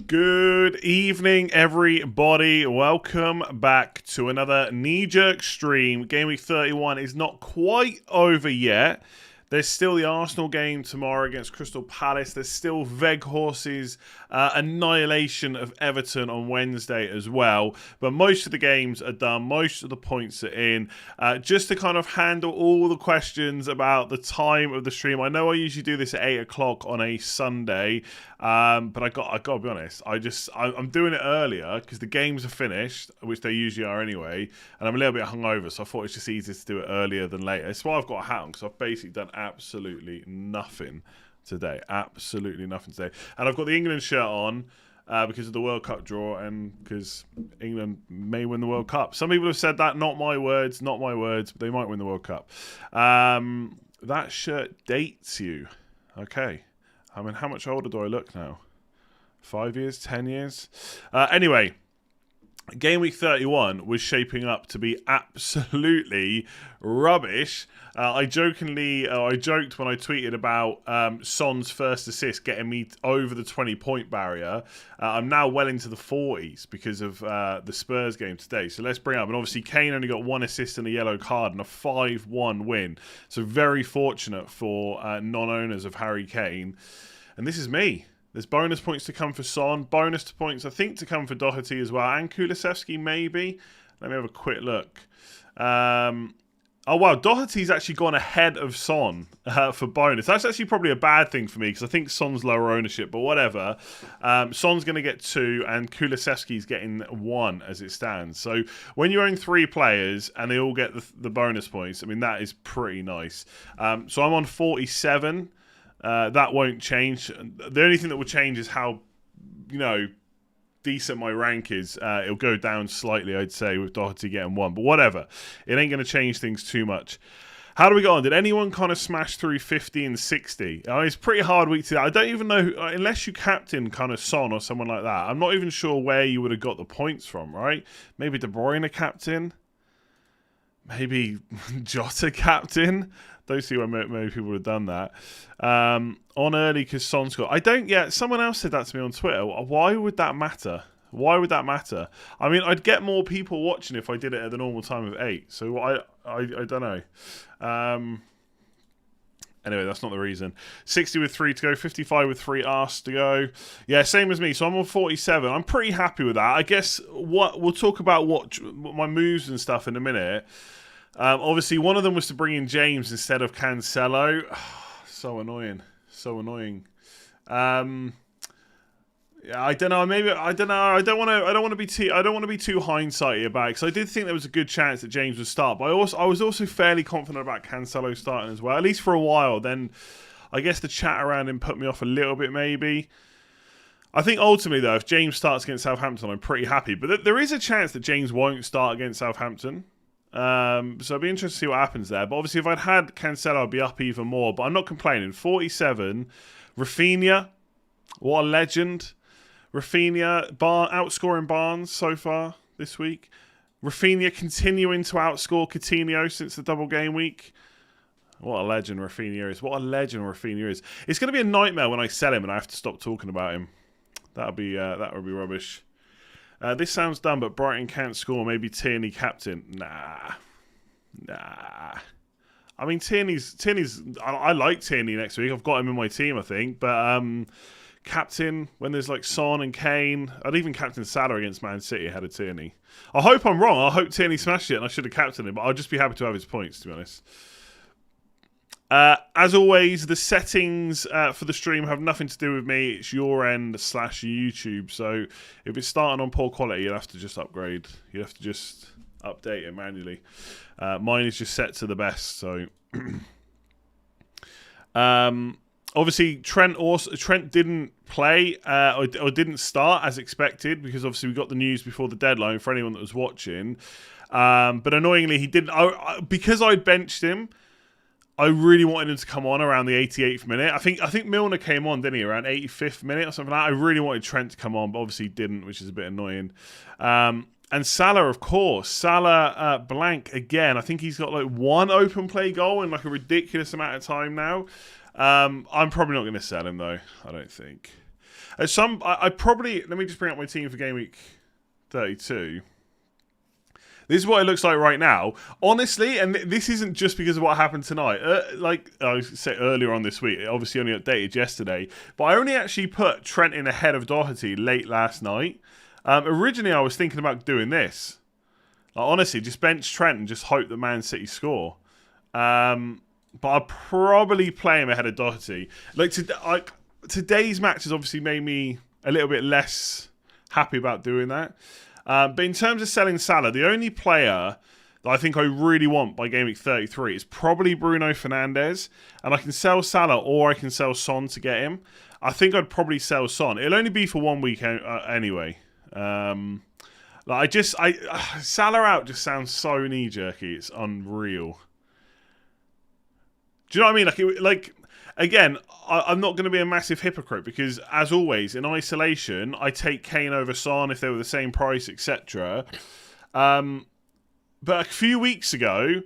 Good evening, everybody. Welcome back to another Kneejerk stream. Game week 31 is not quite over yet. There's still the Arsenal game tomorrow against Crystal Palace. There's still Weghorst's annihilation of Everton on Wednesday as well. But most of the games are done. Most of the points are in. Just to kind of handle all the questions about the time of the stream. I know I usually do this at 8 o'clock on a Sunday. But I got to be honest. I'm doing it earlier because the games are finished, which they usually are anyway. And I'm a little bit hungover, so I thought it's just easier to do it earlier than later. That's why I've got a hat on, because I've basically done absolutely nothing today. Absolutely nothing today. And I've got the England shirt on because of the World Cup draw and because England may win the World Cup. Some people have said that. Not my words, but they might win the World Cup. That shirt dates you. Okay. I mean, how much older do I look now? 5 years? 10 years? Anyway, Game week 31 was shaping up to be absolutely rubbish. I joked when I tweeted about Son's first assist getting me over the 20-point barrier. I'm now well into the 40s because of the Spurs game today. So let's bring up. And obviously, Kane only got one assist and a yellow card and a 5-1 win. So very fortunate for non-owners of Harry Kane. And this is me. There's bonus points to come for Son. Bonus points, I think, to come for Doherty as well. And Kulusevski, maybe. Let me have a quick look. Oh, wow. Doherty's actually gone ahead of Son for bonus. That's actually probably a bad thing for me because I think Son's lower ownership. But whatever. Son's going to get 2 and Kulusevski's getting 1 as it stands. So when you own 3 players and they all get the bonus points, I mean, that is pretty nice. So I'm on 47. That won't change. The only thing that will change is how, decent my rank is. It'll go down slightly, I'd say, with Doherty getting 1. But whatever. It ain't going to change things too much. How do we go on? Did anyone kind of smash through 50 and 60? It's a pretty hard week to. I don't even know, unless you captain kind of Son or someone like that. I'm not even sure where you would have got the points from, right? Maybe De Bruyne captain? Maybe Jota captain? Don't see why many people would have done that. On early because Son scored. Someone else said that to me on Twitter. Why would that matter? Why would that matter? I mean, I'd get more people watching if I did it at the normal time of 8. So I don't know. Anyway, that's not the reason. 60 with 3 to go. 55 with 3 asked to go. Yeah, same as me. So I'm on 47. I'm pretty happy with that. I guess we'll talk about what my moves and stuff in a minute. Obviously, one of them was to bring in James instead of Cancelo. So annoying. I don't know. Maybe I don't know. I don't want to be too hindsighty about it because I did think there was a good chance that James would start. But I was also fairly confident about Cancelo starting as well, at least for a while. Then I guess the chat around him put me off a little bit, maybe. I think ultimately, though, if James starts against Southampton, I'm pretty happy. But there is a chance that James won't start against Southampton. So I'll be interested to see what happens there. But obviously, if I'd had Cancelo, I'd be up even more. But I'm not complaining. 47. Rafinha, what a legend. Rafinha outscoring Barnes so far this week. Rafinha continuing to outscore Coutinho since the double game week. What a legend Rafinha is. It's going to be a nightmare when I sell him and I have to stop talking about him. That would be rubbish. This sounds dumb, but Brighton can't score. Maybe Tierney captain. Nah. I mean, Tierney's. I like Tierney next week. I've got him in my team, I think. But captain when there's like Son and Kane. I'd even captain Salah against Man City ahead of Tierney. I hope I'm wrong. I hope Tierney smashed it, and I should have captained him. But I'll just be happy to have his points, to be honest. As always, the settings for the stream have nothing to do with me. It's your end / YouTube. So if it's starting on poor quality, you'll have to just upgrade. You have to just update it manually. Mine is just set to the best. So obviously Trent didn't play or didn't start as expected because obviously we got the news before the deadline for anyone that was watching. But annoyingly, he didn't. Because I benched him. I really wanted him to come on around the 88th minute. I think Milner came on, didn't he, around 85th minute or something like that. I really wanted Trent to come on, but obviously he didn't, which is a bit annoying. And Salah, of course. Salah blank again. I think he's got like 1 open play goal in like a ridiculous amount of time now. I'm probably not going to sell him though, I don't think. I probably, let me just bring up my team for Game Week 32. This is what it looks like right now. Honestly, and this isn't just because of what happened tonight. Like I said earlier on this week, it obviously only updated yesterday, but I only actually put Trent in ahead of Doherty late last night. Originally, I was thinking about doing this. Like, honestly, just bench Trent and just hope that Man City score. But I'll probably play him ahead of Doherty. Today's match has obviously made me a little bit less happy about doing that. But in terms of selling Salah, the only player that I think I really want by Game Week 33 is probably Bruno Fernandes. And I can sell Salah or I can sell Son to get him. I think I'd probably sell Son. It'll only be for 1 week anyway. Salah out just sounds so knee-jerky. It's unreal. Do you know what I mean? Again, I'm not going to be a massive hypocrite because, as always, in isolation, I take Kane over Son if they were the same price, etc. But a few weeks ago,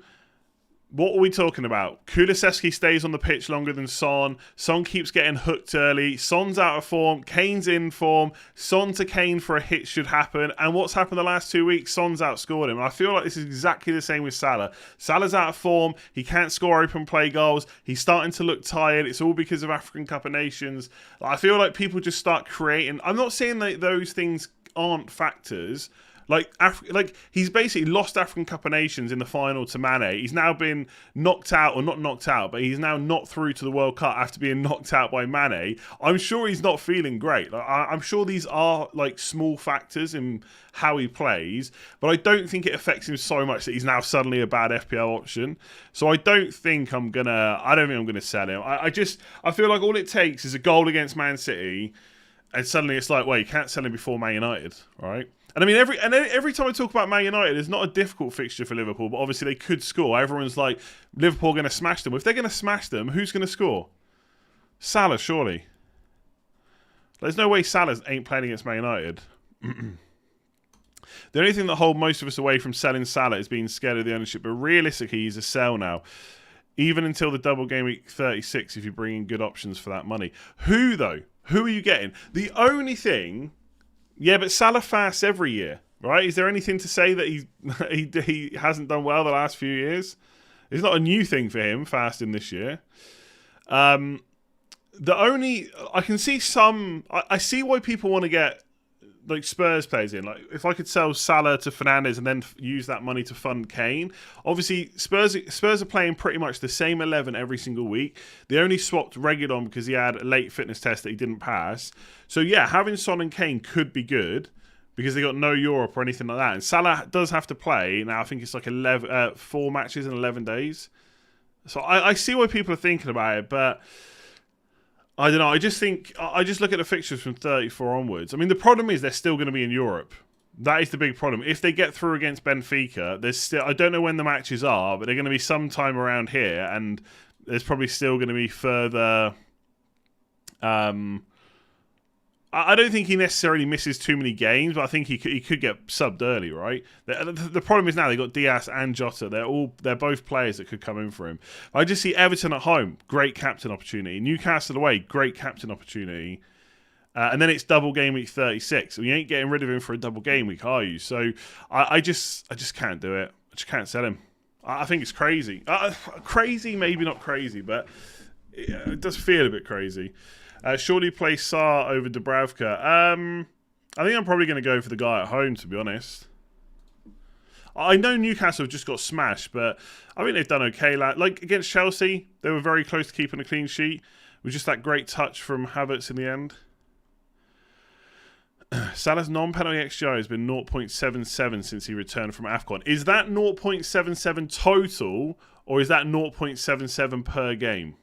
what were we talking about? Kulusevski stays on the pitch longer than Son. Son keeps getting hooked early. Son's out of form. Kane's in form. Son to Kane for a hit should happen. And what's happened the last 2 weeks? Son's outscored him. And I feel like this is exactly the same with Salah. Salah's out of form. He can't score open play goals. He's starting to look tired. It's all because of African Cup of Nations. I feel like people just start creating. I'm not saying that those things aren't factors. He's basically lost African Cup of Nations in the final to Mane. He's now been knocked out, or not knocked out, but he's now not through to the World Cup after being knocked out by Mane. I'm sure he's not feeling great. I'm sure these are small factors in how he plays, but I don't think it affects him so much that he's now suddenly a bad FPL option. So I don't think I'm gonna sell him. I feel like all it takes is a goal against Man City, and suddenly it's like, well, you can't sell him before Man United, right? And I mean, every time I talk about Man United, it's not a difficult fixture for Liverpool, but obviously they could score. Everyone's like, Liverpool going to smash them. If they're going to smash them, who's going to score? Salah, surely. There's no way Salah ain't playing against Man United. The only thing that holds most of us away from selling Salah is being scared of the ownership, but realistically, he's a sell now. Even until the double Game Week 36, if you bring in good options for that money. Who, though? Who are you getting? The only thing... Yeah, but Salah fasts every year, right? Is there anything to say that he hasn't done well the last few years? It's not a new thing for him, fasting this year. I can see I see why people want to get Spurs players in. If I could sell Salah to Fernandes and then use that money to fund Kane. Obviously, Spurs are playing pretty much the same 11 every single week. They only swapped Reguilon because he had a late fitness test that he didn't pass. So yeah, having Son and Kane could be good because they got no Europe or anything like that. And Salah does have to play now. I think it's 4 matches in 11 days. So I see why people are thinking about it, but I don't know. I just look at the fixtures from 34 onwards. I mean, the problem is they're still going to be in Europe. That is the big problem. If they get through against Benfica, I don't know when the matches are, but they're going to be sometime around here, and there's probably still going to be further. I don't think he necessarily misses too many games, but I think he could get subbed early, right? The problem is now they've got Diaz and Jota. They're both players that could come in for him. I just see Everton at home, great captain opportunity. Newcastle away, great captain opportunity. And then it's double Game Week 36. So you ain't getting rid of him for a double game week, are you? So I just can't do it. I just can't sell him. I think it's crazy. Crazy, maybe not crazy, but it does feel a bit crazy. Surely play Sarr over Dubravka. I think I'm probably going to go for the guy at home, to be honest. I know Newcastle have just got smashed, but I think they've done okay. Against Chelsea, they were very close to keeping a clean sheet. It was just that great touch from Havertz in the end. Salah's non-penalty XGI has been 0.77 since he returned from AFCON. Is that 0.77 total, or is that 0.77 per game?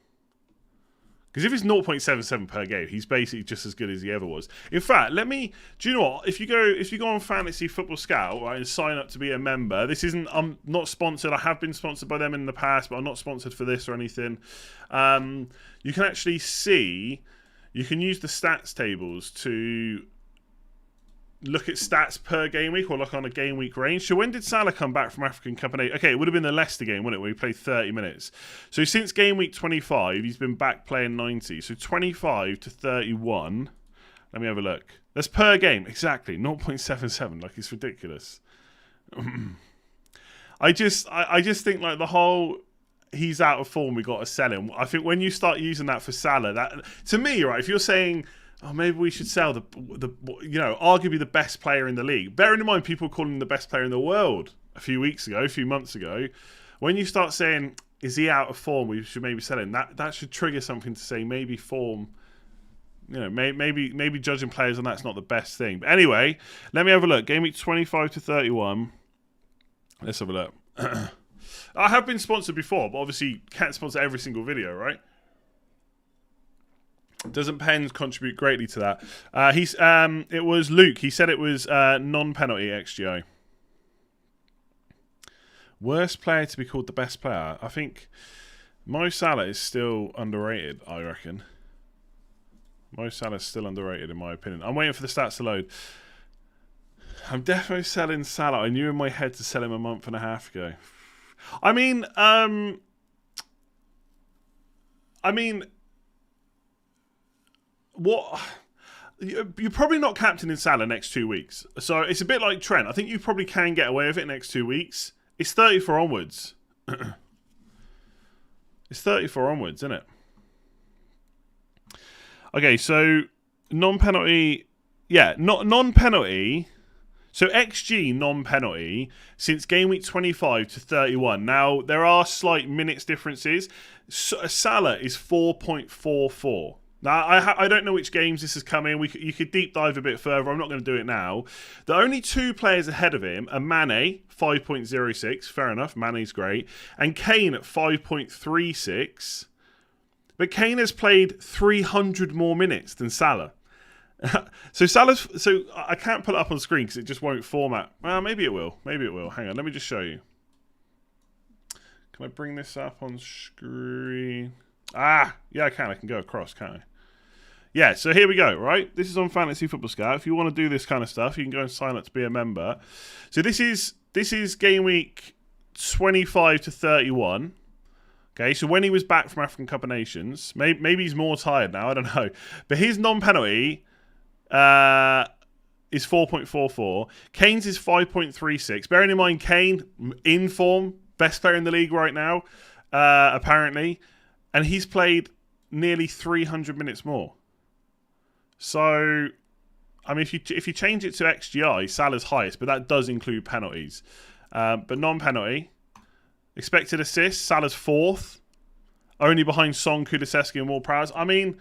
Because if it's 0.77 per game, he's basically just as good as he ever was. In fact, do you know what? If you go on Fantasy Football Scout, right, and sign up to be a member, I'm not sponsored. I have been sponsored by them in the past, but I'm not sponsored for this or anything. You can actually see, you can use the stats tables to look at stats per game week or look on a game week range. So when did Salah come back from African Cup of Nations? Okay, it would have been the Leicester game, wouldn't it, where he played 30 minutes. So since game week 25, he's been back playing 90. So 25 to 31. Let me have a look. That's per game, exactly 0.77. Like, it's ridiculous. I just think like the whole he's out of form, we got to sell him. I think when you start using that for Salah, that to me, right? If you're saying, oh, maybe we should sell the arguably the best player in the league. Bearing in mind, people calling him the best player in the world a few months ago. When you start saying, is he out of form? We should maybe sell him. That should trigger something to say maybe form. Maybe judging players on that's not the best thing. But anyway, let me have a look. Game week 25 to 31. Let's have a look. I have been sponsored before, but obviously can't sponsor every single video, right? Doesn't Pens contribute greatly to that? It was Luke. He said it was non-penalty XGI. Worst player to be called the best player. I think Mo Salah is still underrated, I reckon. Mo Salah is still underrated in my opinion. I'm waiting for the stats to load. I'm definitely selling Salah. I knew in my head to sell him a month and a half ago. I mean, what? You're probably not captaining Salah next 2 weeks. So it's a bit like Trent. I think you probably can get away with it next 2 weeks. It's 34 onwards. It's 34 onwards, isn't it? Okay, so non-penalty. Yeah, not non-penalty. So XG non-penalty since game week 25 to 31. Now, there are slight minutes differences. Salah is 4.44. Now, I don't know which games this is coming. You could deep dive a bit further. I'm not going to do it now. The only two players ahead of him are Mane, 5.06. Fair enough. Mane's great. And Kane at 5.36. But Kane has played 300 more minutes than Salah. So I can't put it up on screen because it just won't format. Well, maybe it will. Hang on, let me just show you. Can I bring this up on screen? Yeah, I can go across, can't I? Yeah, so here we go, right? This is on Fantasy Football Scout. If you want to do this kind of stuff, you can go and sign up to be a member. So this is game week 25 to 31. Okay, so when he was back from African Cup of Nations, maybe he's more tired now, I don't know. But his non-penalty is 4.44. Kane's is 5.36. Bearing in mind, Kane, in form, best player in the league right now, apparently. And he's played nearly 300 minutes more. So, I mean, if you change it to XGI, Salah's highest, but that does include penalties. But non-penalty, expected assists, Salah's fourth, only behind Son, Kulusevski, and Ward-Prowse. I mean,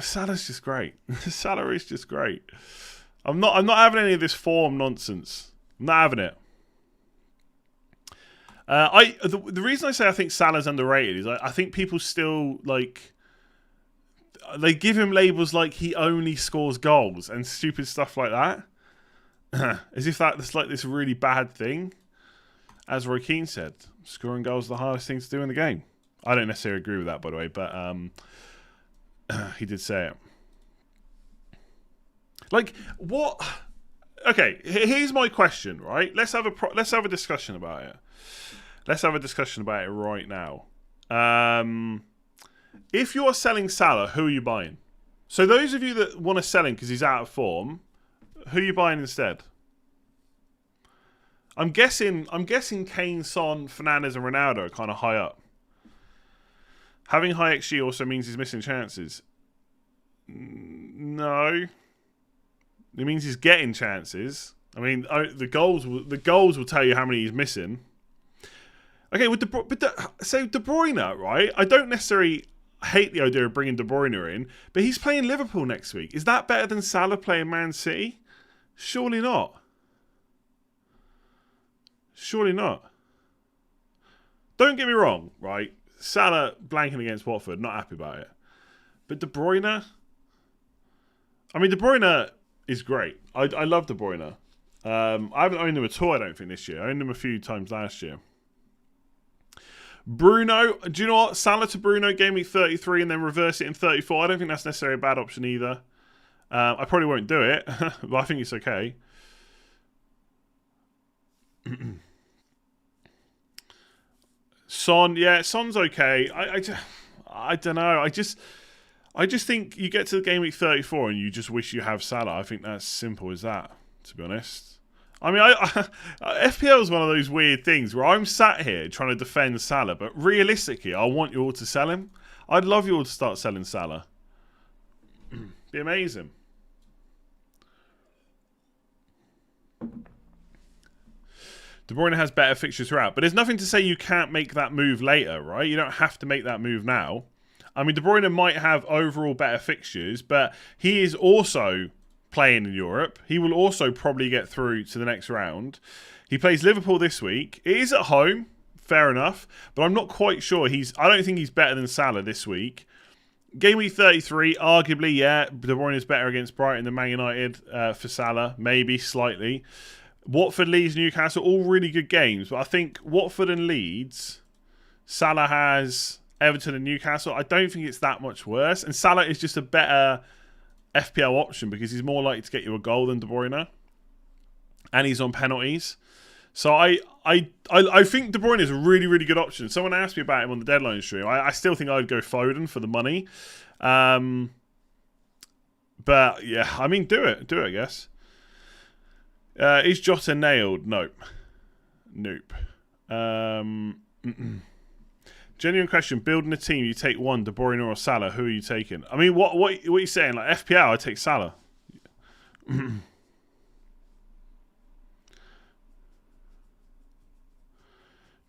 Salah's just great. Salah is just great. I'm not having any of this form nonsense. I'm not having it. The reason I say I think Salah's underrated is I think people still they give him labels like he only scores goals and stupid stuff like that, as if that's like this really bad thing. As Roy Keane said, scoring goals is the hardest thing to do in the game. I don't necessarily agree with that, by the way, but he did say it. Like what? Okay, here's my question. Right, let's have a discussion about it. Let's have a discussion about it right now. If you're selling Salah, who are you buying? So those of you that want to sell him because he's out of form, who are you buying instead? I'm guessing Kane, Son, Fernandes, and Ronaldo are kind of high up. Having high XG also means he's missing chances. No. It means he's getting chances. I mean, the goals will tell you how many he's missing. Okay, so De Bruyne, right? I don't necessarily hate the idea of bringing De Bruyne in, but he's playing Liverpool next week. Is that better than Salah playing Man City? Surely not. Surely not. Don't get me wrong, right? Salah blanking against Watford, not happy about it. But De Bruyne? I mean, De Bruyne is great. I love De Bruyne. I haven't owned him at all, I don't think, this year. I owned him a few times last year. Bruno, do you know what? Salah to Bruno gave me 33 and then reverse it in 34. I don't think that's necessarily a bad option either. I probably won't do it, but I think it's okay. Son, yeah, Son's okay. I don't know. I just think you get to the game week 34 and you just wish you have Salah. I think that's simple as that, to be honest. I mean, FPL is one of those weird things where I'm sat here trying to defend Salah, but realistically, I want you all to sell him. I'd love you all to start selling Salah. Be amazing. De Bruyne has better fixtures throughout, but there's nothing to say you can't make that move later, right? You don't have to make that move now. I mean, De Bruyne might have overall better fixtures, but he is also playing in Europe. He will also probably get through to the next round. He plays Liverpool this week. It is at home, fair enough, but I'm not quite sure. I don't think he's better than Salah this week. Game week 33, arguably, yeah, De Bruyne is better against Brighton than Man United for Salah, maybe slightly. Watford, Leeds, Newcastle, all really good games, but I think Watford and Leeds, Salah has Everton and Newcastle. I don't think it's that much worse. And Salah is just a better FPL option because he's more likely to get you a goal than De Bruyne. And he's on penalties. So I think De Bruyne is a really, really good option. Someone asked me about him on the deadline stream. I still think I'd go Foden for the money. But yeah, I mean, do it, I guess. Is Jota nailed? Nope. Genuine question. Building a team, you take one, De Bruyne or Salah. Who are you taking? I mean, what are you saying? Like FPL, I take Salah.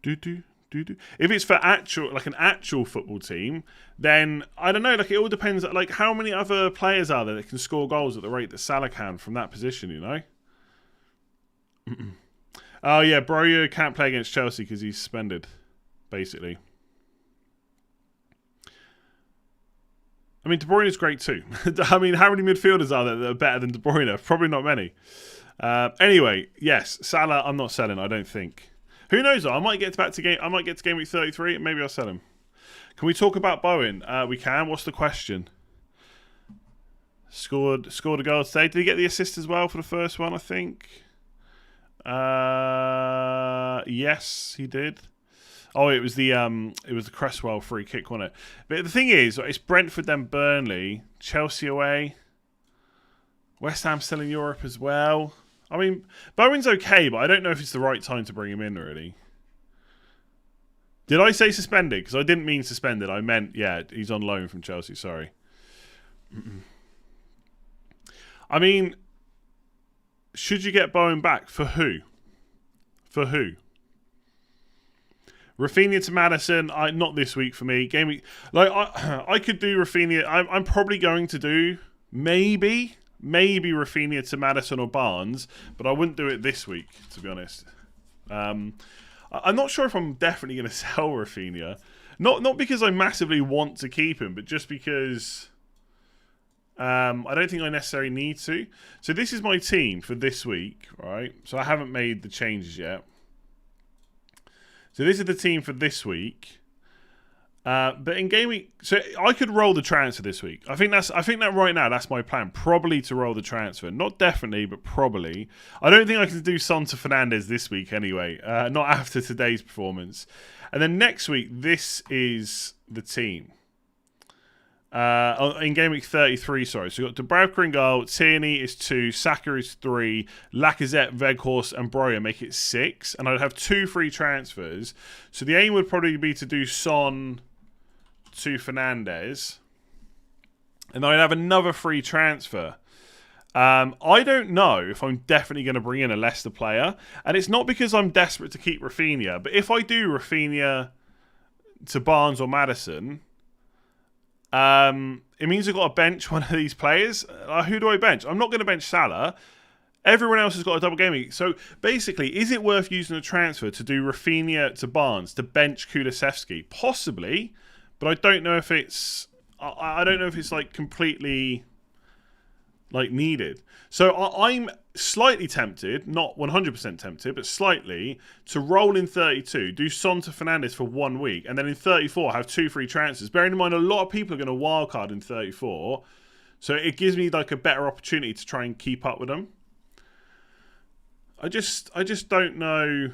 If it's for an actual football team, then I don't know. Like it all depends. Like how many other players are there that can score goals at the rate that Salah can from that position? You know. Oh yeah, bro, you can't play against Chelsea because he's suspended, basically. I mean, De Bruyne is great too. I mean, how many midfielders are there that are better than De Bruyne? Probably not many. Anyway, yes, Salah, I'm not selling. I don't think. Who knows? Though? I might get to game week 33, and maybe I'll sell him. Can we talk about Bowen? We can. What's the question? Scored a goal today. Did he get the assist as well for the first one? I think. Yes, he did. Oh, it was the Cresswell free kick, wasn't it? But the thing is, it's Brentford, then Burnley, Chelsea away, West Ham still in Europe as well. I mean, Bowen's okay, but I don't know if it's the right time to bring him in, really. Did I say suspended? Because I didn't mean suspended. I meant, yeah, he's on loan from Chelsea. Sorry. I mean, should you get Bowen back? For who? Rafinha to Maddison, not this week for me. Game week, like I could do Rafinha. I'm probably going to do maybe Rafinha to Maddison or Barnes, but I wouldn't do it this week, to be honest. I'm not sure if I'm definitely going to sell Rafinha. Not because I massively want to keep him, but just because I don't think I necessarily need to. So this is my team for this week, right? So I haven't made the changes yet. So this is the team for this week. But in game week, so I could roll the transfer this week. I think that right now that's my plan. Probably to roll the transfer, not definitely, but probably. I don't think I can do Son to Fernandes this week anyway. Not after today's performance. And then next week, this is the team. In game week 33, sorry. So we've got Dubravka in goal, Tierney is 2, Saka is 3, Lacazette, Weghorst, and Broja make it 6. And I'd have 2 free transfers. So the aim would probably be to do Son to Fernandes. And I'd have another free transfer. I don't know if I'm definitely going to bring in a Leicester player. And it's not because I'm desperate to keep Rafinha. But if I do Rafinha to Barnes or Maddison, it means I've got to bench one of these players. Who do I bench? I'm not going to bench Salah. Everyone else has got a double game week. So basically, is it worth using a transfer to do Rafinha to Barnes to bench Kulusevski? Possibly, but I don't know if it's. I don't know if it's like completely like needed. So I'm slightly tempted, not 100% tempted, but slightly, to roll in 32, do Son to Fernandes for 1 week, and then in 34 have 2 free transfers. Bearing in mind a lot of people are going to wildcard in 34, so it gives me like a better opportunity to try and keep up with them. I just don't know.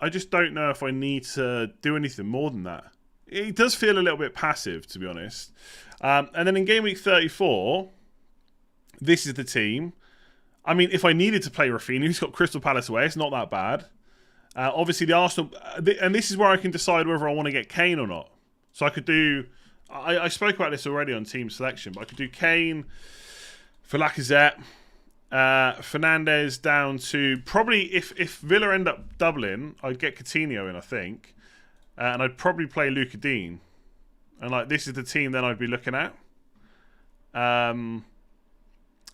I just don't know if I need to do anything more than that. It does feel a little bit passive, to be honest. And then in game week 34, this is the team. I mean, if I needed to play Rafinha, he's got Crystal Palace away. It's not that bad. Obviously, the Arsenal... and this is where I can decide whether I want to get Kane or not. So I could do... I spoke about this already on team selection, but I could do Kane for Lacazette. Fernandes down to... Probably, if Villa end up doubling, I'd get Coutinho in, I think. And I'd probably play Luka Dean. And like this is the team then I'd be looking at. And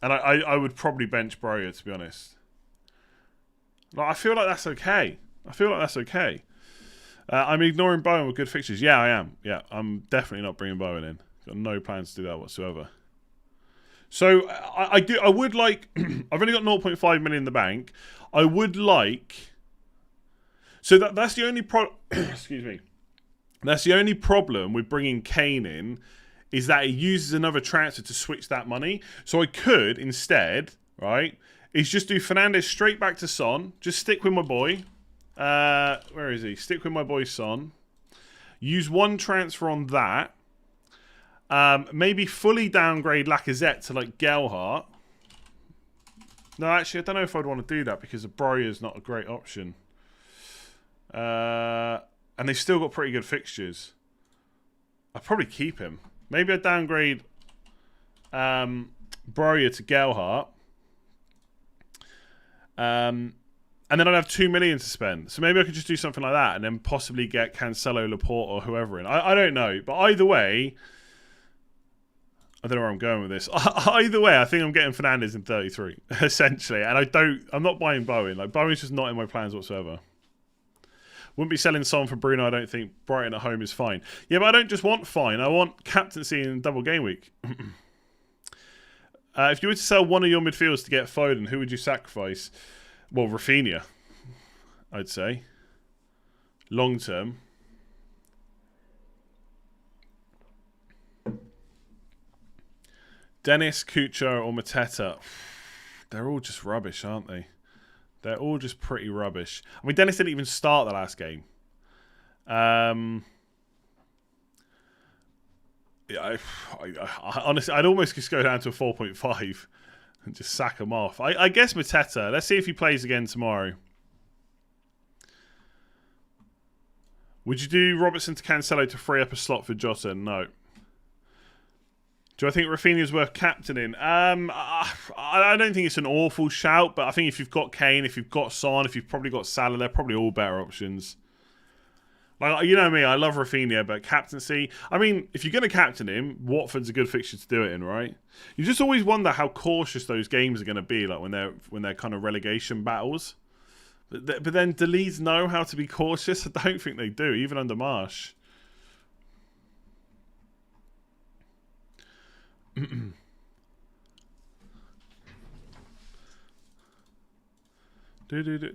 I would probably bench Broja, to be honest. Like, I feel like that's okay. I'm ignoring Bowen with good fixtures. Yeah, I am. Yeah, I'm definitely not bringing Bowen in. Got no plans to do that whatsoever. So I would like... I've only got 0.5 million in the bank. I would like... So that's the only excuse me. That's the only problem with bringing Kane in, is that it uses another transfer to switch that money. So I could instead, right, is just do Fernandes straight back to Son. Just stick with my boy. Where is he? Stick with my boy Son. Use one transfer on that. Maybe fully downgrade Lacazette to like Gelhardt. No, actually, I don't know if I'd want to do that because Broja is not a great option. And they've still got pretty good fixtures. I'd probably keep him. Maybe I'd downgrade Broja to Gelhardt. And then I'd have 2 million to spend. So maybe I could just do something like that and then possibly get Cancelo, Laporte or whoever in. I don't know. But either way, I don't know where I'm going with this. Either way, I think I'm getting Fernandes in 33, essentially. And I'm not buying Bowen. Like, Bowen's just not in my plans whatsoever. Wouldn't be selling Son for Bruno, I don't think. Brighton at home is fine. Yeah, but I don't just want fine. I want captaincy in double game week. If you were to sell one of your midfielders to get Foden, who would you sacrifice? Well, Rafinha, I'd say. Long term. Dennis, Kucho, or Mateta. They're all just rubbish, aren't they? They're all just pretty rubbish. I mean, Dennis didn't even start the last game. Yeah, I honestly, I'd almost just go down to a 4.5 and just sack him off. I guess Mateta. Let's see if he plays again tomorrow. Would you do Robertson to Cancelo to free up a slot for Jota? No. Do I think Rafinha's worth captaining? I don't think it's an awful shout, but I think if you've got Kane, if you've got Son, if you've probably got Salah, they're probably all better options. Like, you know me, I love Rafinha, but captaincy... I mean, if you're going to captain him, Watford's a good fixture to do it in, right? You just always wonder how cautious those games are going to be, like when they're kind of relegation battles. But then do Leeds know how to be cautious? I don't think they do, even under Marsh.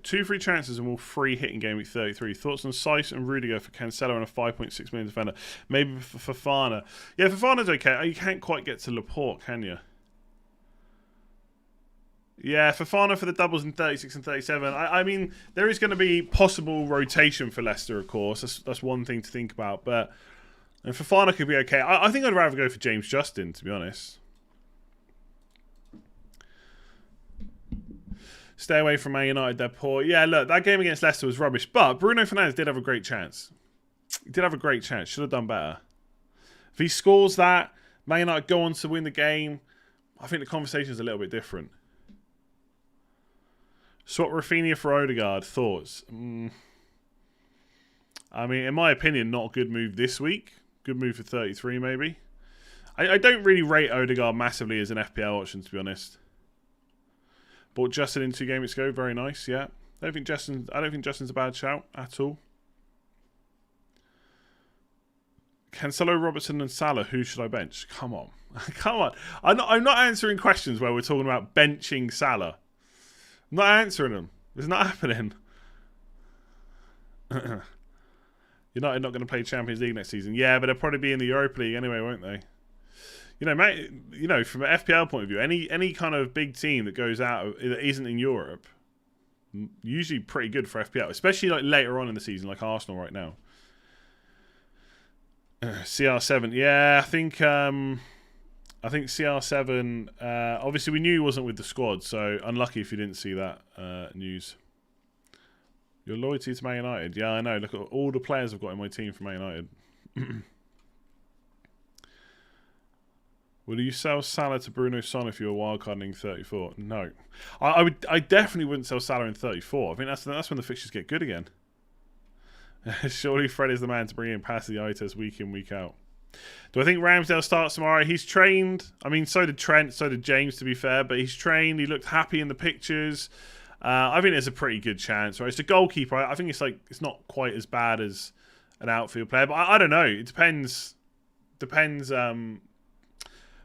Two free chances and we'll free hit in game week 33. Thoughts on Seiss and Rudiger for Cancelo and a 5.6 million defender? Maybe for Fofana. Yeah, Fofana's okay. You can't quite get to Laporte, can you? Yeah, Fofana for the doubles in 36 and 37. I mean, there is going to be possible rotation for Leicester, of course. That's one thing to think about. But and Fofana could be okay. I think I'd rather go for James Justin, to be honest. Stay away from Man United, they're poor. Yeah, look, that game against Leicester was rubbish. But Bruno Fernandes did have a great chance. He did have a great chance. Should have done better. If he scores that, Man United go on to win the game, I think the conversation is a little bit different. Swap Rafinha for Odegaard. Thoughts? I mean, in my opinion, not a good move this week. Good move for 33, maybe. I don't really rate Odegaard massively as an FPL option, to be honest. Bought Justin in 2 games ago. Very nice, yeah. I don't think Justin's a bad shout at all. Cancelo, Robertson, and Salah. Who should I bench? Come on. Come on. I'm not answering questions where we're talking about benching Salah. I'm not answering them. It's not happening. United not going to play Champions League next season. Yeah, but they'll probably be in the Europa League anyway, won't they? You know, mate. You know, from an FPL point of view, any kind of big team that goes out that isn't in Europe, usually pretty good for FPL, especially like later on in the season, like Arsenal right now. CR7. Yeah, I think CR7. Obviously, we knew he wasn't with the squad, so unlucky if you didn't see that news. Your loyalty to Man United. Yeah, I know. Look at all the players I've got in my team for Man United. Will you sell Salah to Bruno Son if you were wildcarding 34? No, I definitely wouldn't sell Salah in 34. I think that's when the fixtures get good again. Surely Fred is the man to bring in past the eye test week in, week out. Do I think Ramsdale starts tomorrow? He's trained. I mean, so did Trent, so did James, to be fair. But he's trained. He looked happy in the pictures. I think there's a pretty good chance, right? It's a goalkeeper. I think it's not quite as bad as an outfield player. But I don't know. It depends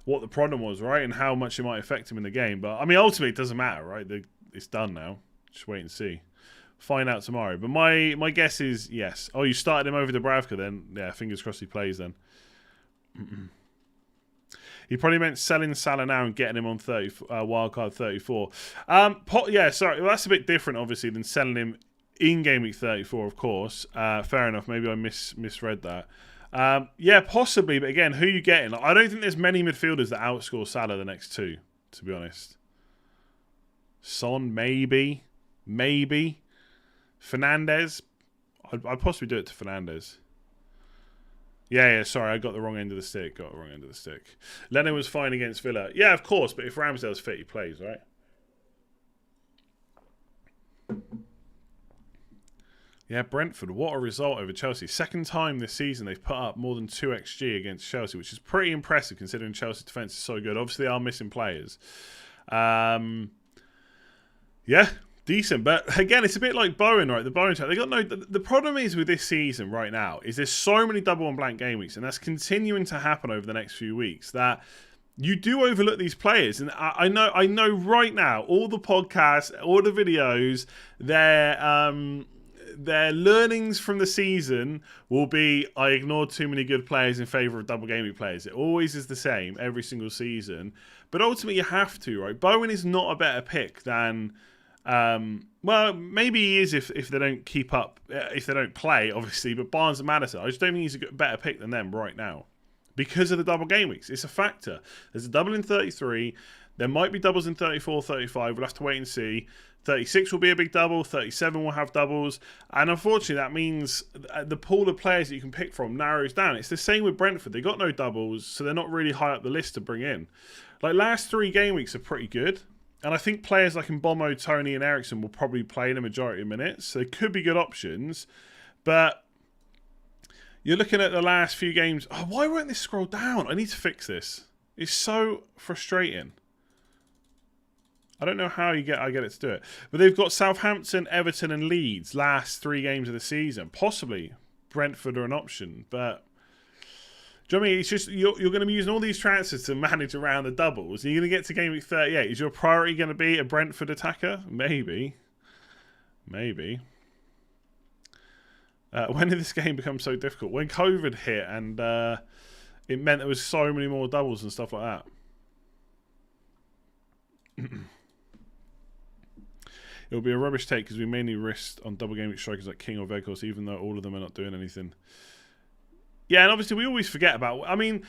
what the problem was, right? And how much it might affect him in the game. But, I mean, ultimately, it doesn't matter, right? It's done now. Just wait and see. Find out tomorrow. But my guess is yes. Oh, you started him over Dubravka then? Yeah, fingers crossed he plays then. He probably meant selling Salah now and getting him on wildcard 34. Yeah, sorry. Well, that's a bit different, obviously, than selling him in Game Week 34, of course. Fair enough. Maybe I misread that. Yeah, possibly. But again, who are you getting? I don't think there's many midfielders that outscore Salah the next two, to be honest. Son, maybe. Fernandes. I'd possibly do it to Fernandes. Yeah, sorry, I got the wrong end of the stick. Lennon was fine against Villa. Yeah, of course, but if Ramsdale's fit, he plays, right? Yeah, Brentford, what a result over Chelsea. Second time this season they've put up more than 2 XG against Chelsea, which is pretty impressive considering Chelsea's defence is so good. Obviously, they are missing players. Yeah, decent. But again, it's a bit like Bowen, right? The Bowen chat. They got no. The problem is with this season right now is there's so many double and blank game weeks, and that's continuing to happen over the next few weeks that you do overlook these players. And I know right now, all the podcasts, all the videos, their learnings from the season will be, I ignored too many good players in favour of double game week players. It always is the same every single season. But ultimately you have to, right? Bowen is not a better pick than... well, maybe he is if they don't keep up, if they don't play, obviously. But Barnes and Madison, I just don't think he's a better pick than them right now. Because of the double game weeks. It's a factor. There's a double in 33. There might be doubles in 34, 35. We'll have to wait and see. 36 will be a big double. 37 will have doubles. And unfortunately, that means the pool of players that you can pick from narrows down. It's the same with Brentford. They got no doubles, so they're not really high up the list to bring in. Like, last 3 game weeks are pretty good. And I think players like Mbomo, Tony, and Ericsson will probably play the majority of minutes. So they could be good options. But you're looking at the last few games. Oh, why won't this scroll down? I need to fix this. It's so frustrating. I don't know how I get it to do it. But they've got Southampton, Everton, and Leeds last 3 games of the season. Possibly Brentford are an option. But do you know what I mean? It's just you're going to be using all these transfers to manage around the doubles. And you're going to get to game week 38. Is your priority going to be a Brentford attacker? Maybe. When did this game become so difficult? When COVID hit and it meant there was so many more doubles and stuff like that. It'll be a rubbish take because we mainly risked on double game week strikers like King or Vekos, even though all of them are not doing anything. Yeah, and obviously we always forget about... I mean,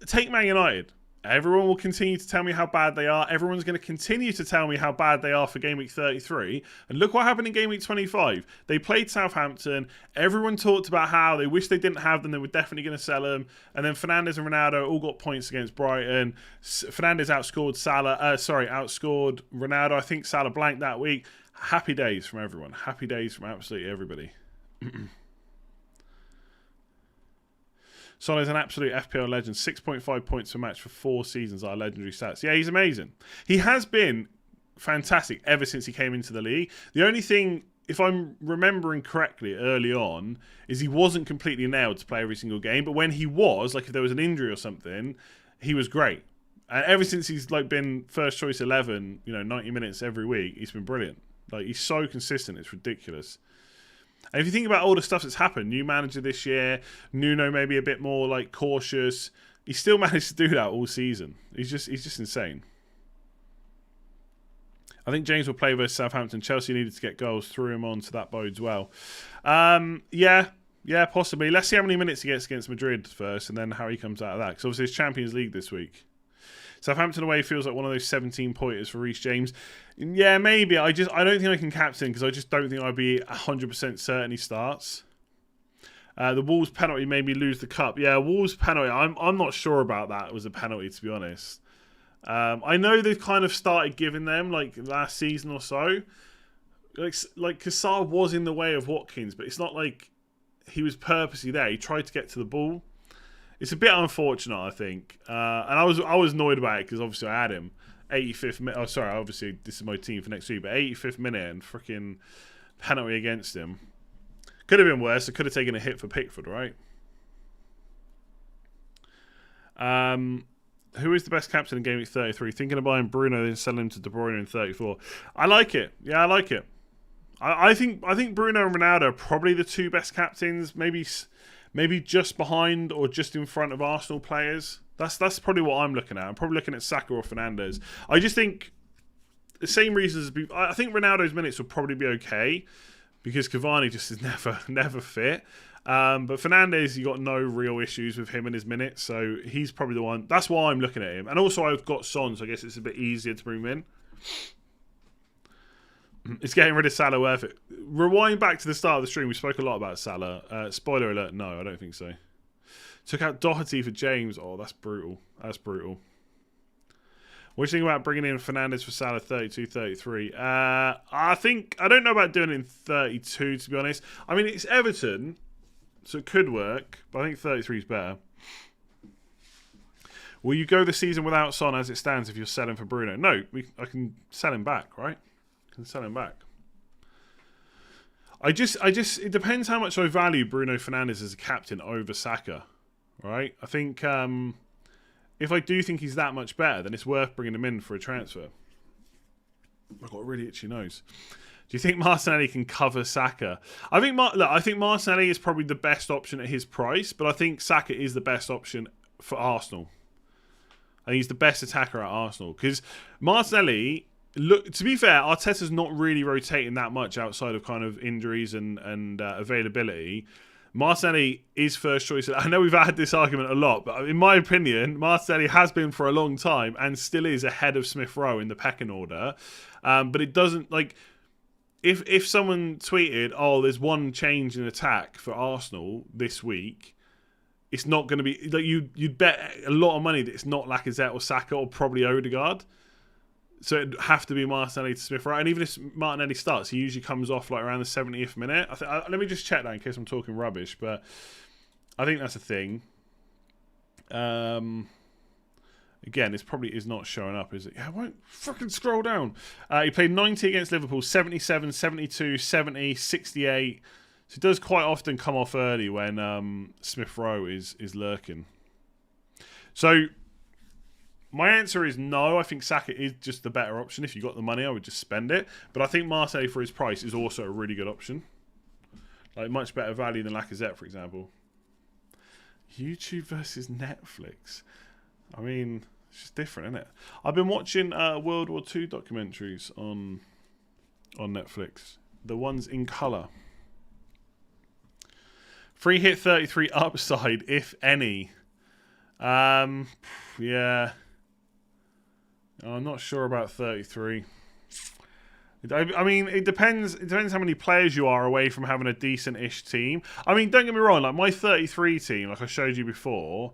take Man United. Everyone will continue to tell me how bad they are. Everyone's going to continue to tell me how bad they are for Game Week 33. And look what happened in Game Week 25. They played Southampton. Everyone talked about how they wish they didn't have them. They were definitely going to sell them. And then Fernandes and Ronaldo all got points against Brighton. Fernandes outscored outscored Ronaldo. I think Salah blanked that week. Happy days from everyone. Happy days from absolutely everybody. Salah's an absolute FPL legend. 6.5 points per match for 4 seasons are legendary stats. Yeah, he's amazing. He has been fantastic ever since he came into the league. The only thing, if I'm remembering correctly early on, is he wasn't completely nailed to play every single game. But when he was, like if there was an injury or something, he was great. And ever since he's been first choice 11, 90 minutes every week, he's been brilliant. He's so consistent, it's ridiculous. And if you think about all the stuff that's happened, new manager this year, Nuno maybe a bit more cautious, he still managed to do that all season. He's just insane. I think James will play versus Southampton. Chelsea needed to get goals, threw him on, so that bodes well. Yeah, Yeah, possibly. Let's see how many minutes he gets against Madrid first, and then how he comes out of that. Because obviously it's Champions League this week. Southampton away feels like one of those 17-pointers for Reece James. Yeah, maybe. I don't think I can captain because I just don't think I'd be 100% certain he starts. The Wolves penalty made me lose the cup. Yeah, Wolves penalty. I'm not sure about that. It was a penalty, to be honest. I know they've kind of started giving them like last season or so. Like Kassar was in the way of Watkins, but it's not like he was purposely there. He tried to get to the ball. It's a bit unfortunate, I think, and I was annoyed about it because obviously I had him 85th minute. Oh, sorry, obviously this is my team for next week, but 85th minute and freaking penalty against him. Could have been worse. I could have taken a hit for Pickford, right? Who is the best captain in Game Week 33? Thinking of buying Bruno and selling him to De Bruyne in 34. I like it. Yeah, I like it. I think Bruno and Ronaldo are probably the two best captains. Maybe just behind or just in front of Arsenal players. That's probably what I'm looking at. I'm probably looking at Saka or Fernandes. I just think the same reasons. I think Ronaldo's minutes will probably be okay because Cavani just is never fit. But Fernandes, you got no real issues with him and his minutes, so he's probably the one. That's why I'm looking at him. And also, I've got Son, so I guess it's a bit easier to bring him in. It's getting rid of Salah worth it. Rewind back to the start of the stream. We spoke a lot about Salah. Spoiler alert, no, I don't think so. Took out Doherty for James. Oh, that's brutal. That's brutal. What do you think about bringing in Fernandes for Salah 32, 33? I don't know about doing it in 32, to be honest. I mean, it's Everton, so it could work, but I think 33 is better. Will you go the season without Son as it stands if you're selling for Bruno? No, I can sell him back, right? Sell him back. It depends how much I value Bruno Fernandes as a captain over Saka, right? I think if I do think he's that much better, then it's worth bringing him in for a transfer. I've got a really itchy nose. Do you think Martinelli can cover Saka? I think Martinelli is probably the best option at his price, but I think Saka is the best option for Arsenal. I think he's the best attacker at Arsenal because Martinelli. Look, to be fair, Arteta's not really rotating that much outside of kind of injuries and availability. Martinelli is first choice. I know we've had this argument a lot, but in my opinion, Martinelli has been for a long time and still is ahead of Smith Rowe in the pecking order. But it doesn't like if someone tweeted, "Oh, there's one change in attack for Arsenal this week." It's not going to be like you'd bet a lot of money that it's not Lacazette or Saka or probably Odegaard. So it'd have to be Martinelli to Smith, right? And even if Martinelli starts, he usually comes off like around the 70th minute. Let me just check that in case I'm talking rubbish, but I think that's a thing. Again, this probably is not showing up, is it? Yeah, I won't fucking scroll down. He played 90 against Liverpool, 77, 72, 70, 68. So it does quite often come off early when Smith Rowe is lurking. So my answer is no. I think Saka is just the better option. If you got the money, I would just spend it. But I think Marseille for his price is also a really good option. Like much better value than Lacazette, for example. YouTube versus Netflix. I mean, it's just different, isn't it? I've been watching World War II documentaries on Netflix. The ones in colour. Free hit 33 upside, if any. Yeah. I'm not sure about 33. I mean, it depends. It depends how many players you are away from having a decent-ish team. I mean, don't get me wrong. Like my 33 team, like I showed you before.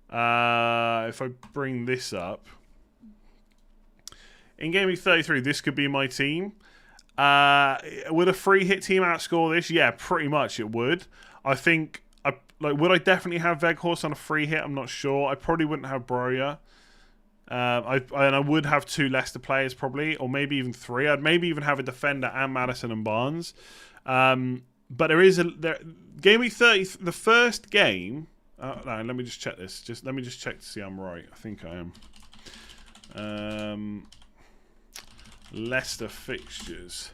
If I bring this up, in Game Week 33, this could be my team. Would a free hit team outscore this? Yeah, pretty much it would. I think. Would I definitely have Weghorst on a free hit? I'm not sure. I probably wouldn't have Broja. I would have 2 Leicester players probably, or maybe even 3. I'd maybe even have a defender and Maddison and Barnes. But Game Week 30, the first game. No, let me just check this. Let me just check to see I'm right. I think I am. Leicester fixtures.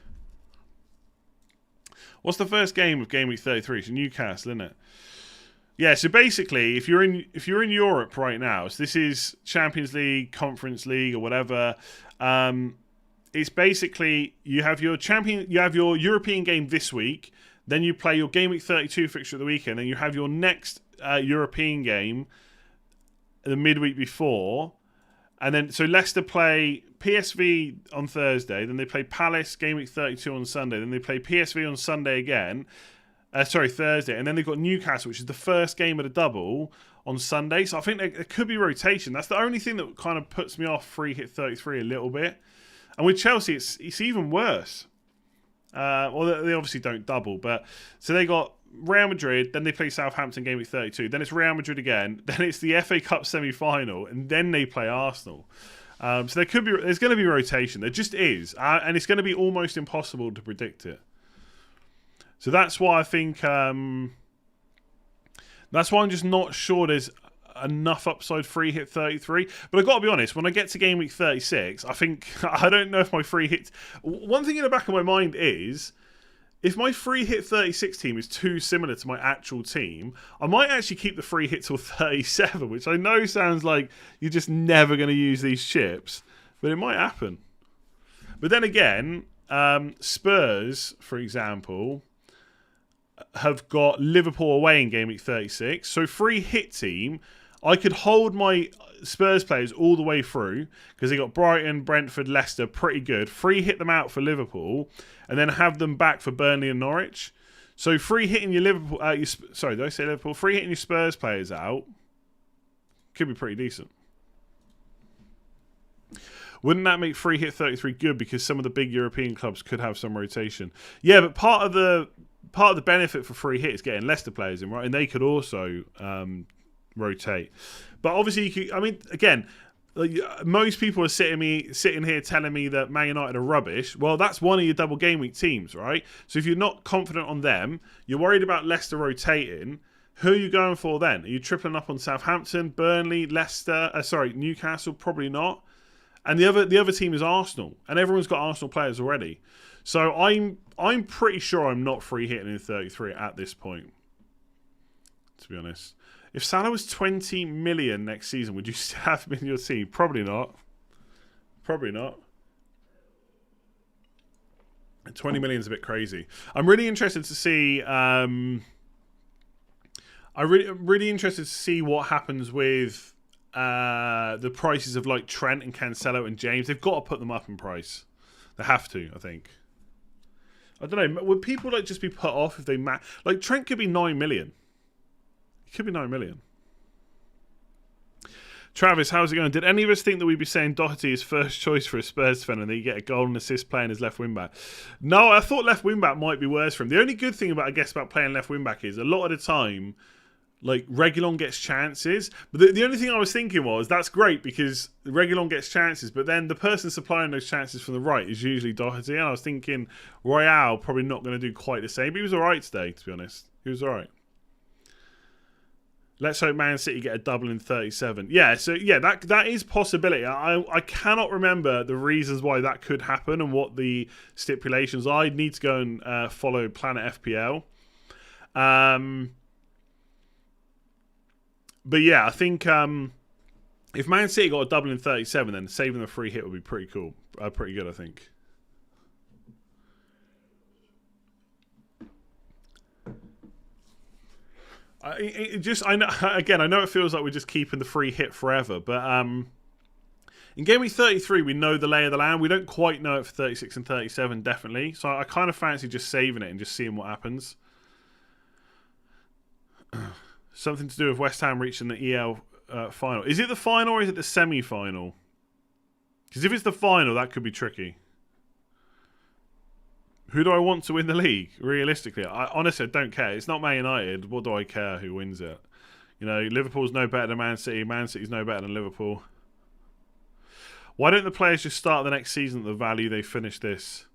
What's the first game of Game Week 33? It's Newcastle, isn't it? Yeah, so basically, if you're in Europe right now, so this is Champions League, Conference League, or whatever. It's basically you have your European game this week. Then you play your Game Week 32 fixture at the weekend. Then you have your next European game the midweek before. And then, so Leicester play PSV on Thursday. Then they play Palace Game Week 32 on Sunday. Then they play PSV on Sunday again. Thursday. And then they've got Newcastle, which is the first game of the double on Sunday. So I think there could be rotation. That's the only thing that kind of puts me off free hit 33 a little bit. And with Chelsea, it's even worse. Well, they obviously don't double, but so they got Real Madrid, then they play Southampton Game Week 32, then it's Real Madrid again, then it's the FA Cup semi-final, and then they play Arsenal. So there's going to be rotation. There just is, and it's going to be almost impossible to predict it. So that's why I think that's why I'm just not sure there's enough upside free hit 33. But I've got to be honest, when I get to Game Week 36, I don't know if my free hit... One thing in the back of my mind is, if my free hit 36 team is too similar to my actual team, I might actually keep the free hit till 37, which I know sounds like you're just never going to use these chips, but it might happen. But then again, Spurs, for example, have got Liverpool away in Game Week 36. So free hit team, I could hold my Spurs players all the way through because they got Brighton, Brentford, Leicester pretty good. Free hit them out for Liverpool and then have them back for Burnley and Norwich. So free hitting your Liverpool, sorry, did I say Liverpool? Free hitting your Spurs players out could be pretty decent. Wouldn't that make free hit 33 good because some of the big European clubs could have some rotation? Yeah, but part of the benefit for free hit is getting Leicester players in, right? And they could also rotate. But obviously, again, most people are sitting here telling me that Man United are rubbish. Well, that's one of your double game week teams, right? So if you're not confident on them, you're worried about Leicester rotating. Who are you going for then? Are you tripling up on Southampton, Burnley, Leicester? Newcastle? Probably not. And the other team is Arsenal, and everyone's got Arsenal players already. So I'm pretty sure I'm not free hitting in 33 at this point, to be honest. If Salah was 20 million next season, would you still have him in your team? Probably not. Probably not. 20 million is a bit crazy. I'm really interested to see. I'm really interested to see what happens with the prices of like Trent and Cancelo and James. They've got to put them up in price. They have to, I think. I don't know. Would people just be put off if they like Trent could be 9 million. It could be 9 million. Travis, how's it going? Did any of us think that we'd be saying Doherty is first choice for a Spurs defender and that you get a goal and assist playing as left wing back? No, I thought left wing back might be worse for him. The only good thing about playing left wing back is a lot of the time, like Reguilon gets chances. But the only thing I was thinking was that's great because Reguilon gets chances, but then the person supplying those chances from the right is usually Doherty. And I was thinking Royale probably not going to do quite the same. But he was all right today, to be honest. He was all right. Let's hope Man City get a double in 37. Yeah, so yeah, that is possibility. I cannot remember the reasons why that could happen and what the stipulations are. I need to go and follow Planet FPL. But yeah, I think if Man City got a double in 37, then saving the free hit would be pretty cool. Pretty good, I think. I know it feels like we're just keeping the free hit forever, but in Game Week 33, we know the lay of the land. We don't quite know it for 36 and 37, definitely. So I kind of fancy just saving it and just seeing what happens. Something to do with West Ham reaching the EL final. Is it the final or is it the semi-final? Because if it's the final, that could be tricky. Who do I want to win the league? Realistically, honestly, I don't care. It's not Man United. What do I care who wins it? You know, Liverpool's no better than Man City. Man City's no better than Liverpool. Why don't the players just start the next season at the value they finish this?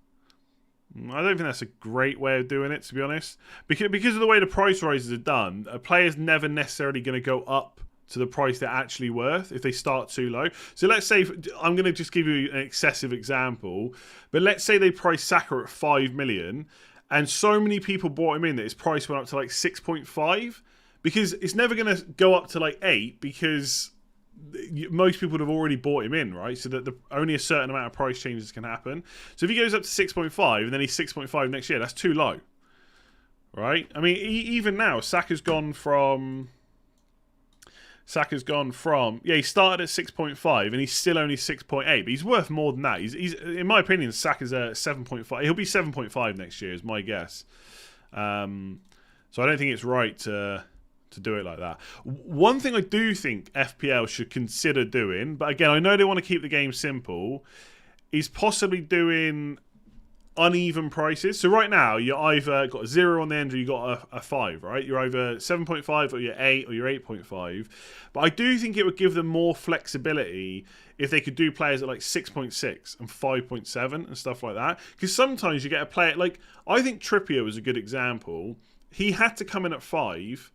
I don't think that's a great way of doing it, to be honest. Because of the way the price rises are done, a player's never necessarily going to go up to the price they're actually worth if they start too low. So let's say, I'm going to just give you an excessive example, but let's say they price Saka at 5 million and so many people bought him in that his price went up to like 6.5 because it's never going to go up to like 8 because most people would have already bought him in, right? So that only a certain amount of price changes can happen. So if he goes up to 6.5 and then he's 6.5 next year, that's too low. right? I mean, even now, Saka's gone from... yeah, he started at 6.5 and he's still only 6.8, but he's worth more than that. He's in my opinion, Saka's a 7.5. He'll be 7.5 next year is my guess. So I don't think it's right to do it like that. One thing I do think FPL should consider doing, but again, I know they want to keep the game simple, is possibly doing uneven prices. So right now, you're either got a 0 on the end or you got a 5, right? You're either 7.5 or you're 8 or you're 8.5. But I do think it would give them more flexibility if they could do players at like 6.6 and 5.7 and stuff like that. Because sometimes you get a player, like, I think Trippier was a good example. He had to come in at 5.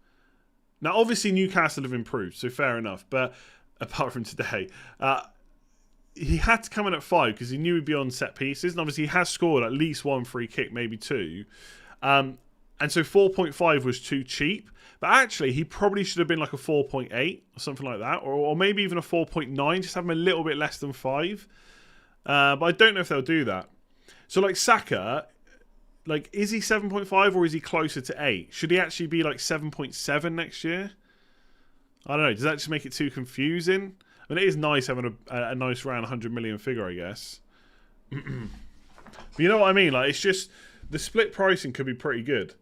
Now, obviously, Newcastle have improved, so fair enough. But apart from today, he had to come in at 5 because he knew he'd be on set pieces. And obviously, he has scored at least 1 free kick, maybe 2. And so 4.5 was too cheap. But actually, he probably should have been like a 4.8 or something like that. Or maybe even a 4.9, just have him a little bit less than 5. But I don't know if they'll do that. So like Saka, like, is he 7.5 or is he closer to 8? Should he actually be like 7.7 next year? I don't know. Does that just make it too confusing? I mean, it is nice having a nice round 100 million figure, I guess. But you know what I mean? Like, it's just the split pricing could be pretty good.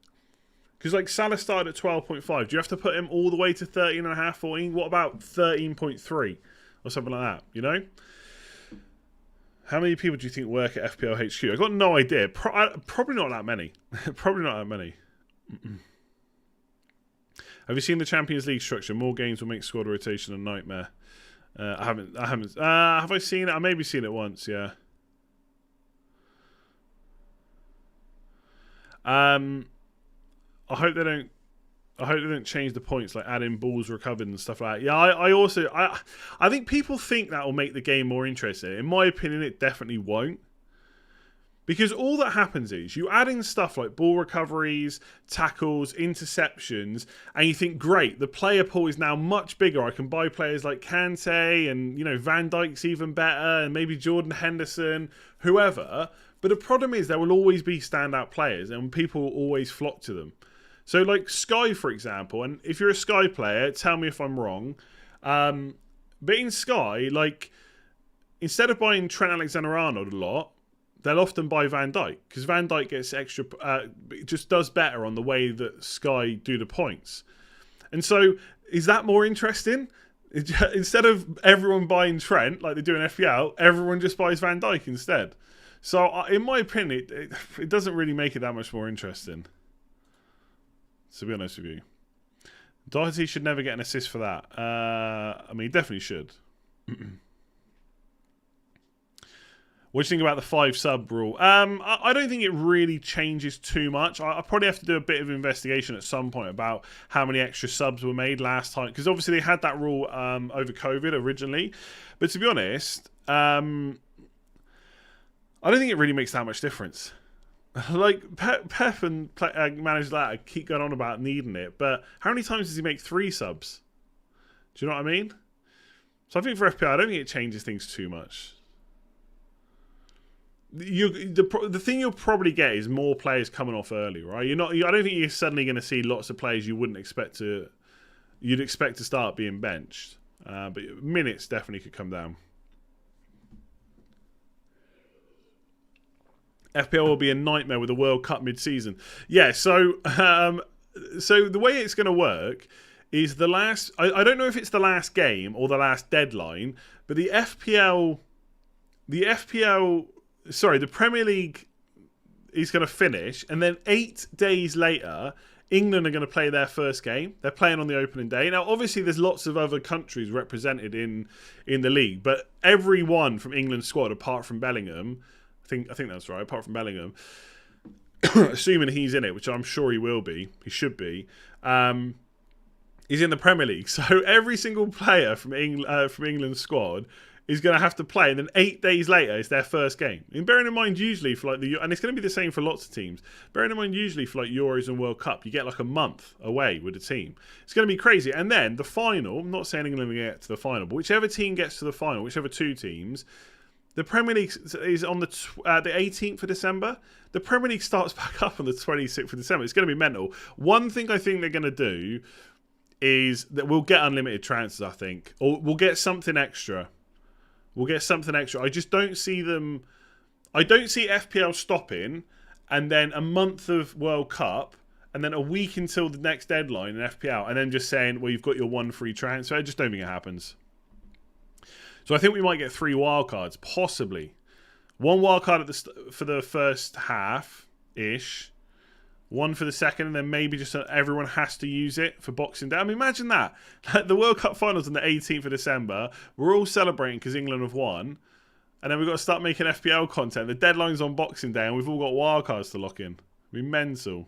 Because like Salah started at 12.5. Do you have to put him all the way to 13.5, 14? What about 13.3 or something like that? You know? How many people do you think work at FPL HQ? I've got no idea. Probably not that many. Probably not that many. Have you seen the Champions League structure? More games will make squad rotation a nightmare. I haven't. Have I seen it? I maybe seen it once. Yeah. I hope they don't change the points, like add in balls recovered and stuff like that. Yeah, I think people think that will make the game more interesting. In my opinion, it definitely won't. Because all that happens is you add in stuff like ball recoveries, tackles, interceptions, and you think, great, the player pool is now much bigger. I can buy players like Kante and, you know, Van Dijk's even better, and maybe Jordan Henderson, whoever. But the problem is there will always be standout players, and people will always flock to them. So, like Sky, for example, and if you're a Sky player, tell me if I'm wrong. But in Sky, like, instead of buying Trent Alexander-Arnold a lot, they'll often buy Van Dijk because Van Dijk gets extra, just does better on the way that Sky do the points. And so, is that more interesting? Instead of everyone buying Trent like they do in FPL, everyone just buys Van Dijk instead. So, in my opinion, it doesn't really make it that much more interesting. To be honest with you, Doherty should never get an assist for that. I mean, he definitely should. What do you think about the 5 sub rule? I don't think it really changes too much. I probably have to do a bit of investigation at some point about how many extra subs were made last time. Because obviously they had that rule over COVID originally. But to be honest, I don't think it really makes that much difference. Like, Pep and manager that keep going on about needing it. But how many times does he make 3 subs? Do you know what I mean? So I think for FPL, I don't think it changes things too much. The thing you'll probably get is more players coming off early, right? I don't think you're suddenly going to see lots of players you wouldn't expect to. You'd expect to start being benched, but minutes definitely could come down. FPL will be a nightmare with the World Cup mid-season. Yeah, so the way it's going to work is the last. I don't know if it's the last game or the last deadline, but the Premier League is going to finish, and then 8 days later, England are going to play their first game. They're playing on the opening day. Now, obviously, there's lots of other countries represented in the league, but everyone from England's squad, apart from Bellingham, I think that's right, apart from Bellingham, assuming he's in it, which I'm sure he will be, he should be, he's in the Premier League. So every single player from England's squad is going to have to play, and then 8 days later is their first game. And bearing in mind, usually for like and it's going to be the same for lots of teams. Bearing in mind, usually for like Euros and World Cup, you get like a month away with a team. It's going to be crazy. And then the final. I'm not saying England will get to the final, but whichever team gets to the final, whichever 2 teams, The Premier League is on the 18th of December. The Premier League starts back up on the 26th of December. It's going to be mental. One thing I think they're going to do is that we'll get unlimited transfers, I think. Or we'll get something extra. I just don't see them... I don't see FPL stopping and then a month of World Cup and then a week until the next deadline in FPL and then just saying, well, you've got your one free transfer. I just don't think it happens. So I think we might get 3 wildcards, possibly. 1 wildcard for the first half-ish. 1 for the second, and then maybe just everyone has to use it for Boxing Day. I mean, imagine that. The World Cup finals on the 18th of December. We're all celebrating because England have won. And then we've got to start making FPL content. The deadline's on Boxing Day, and we've all got wildcards to lock in. It'd be mental.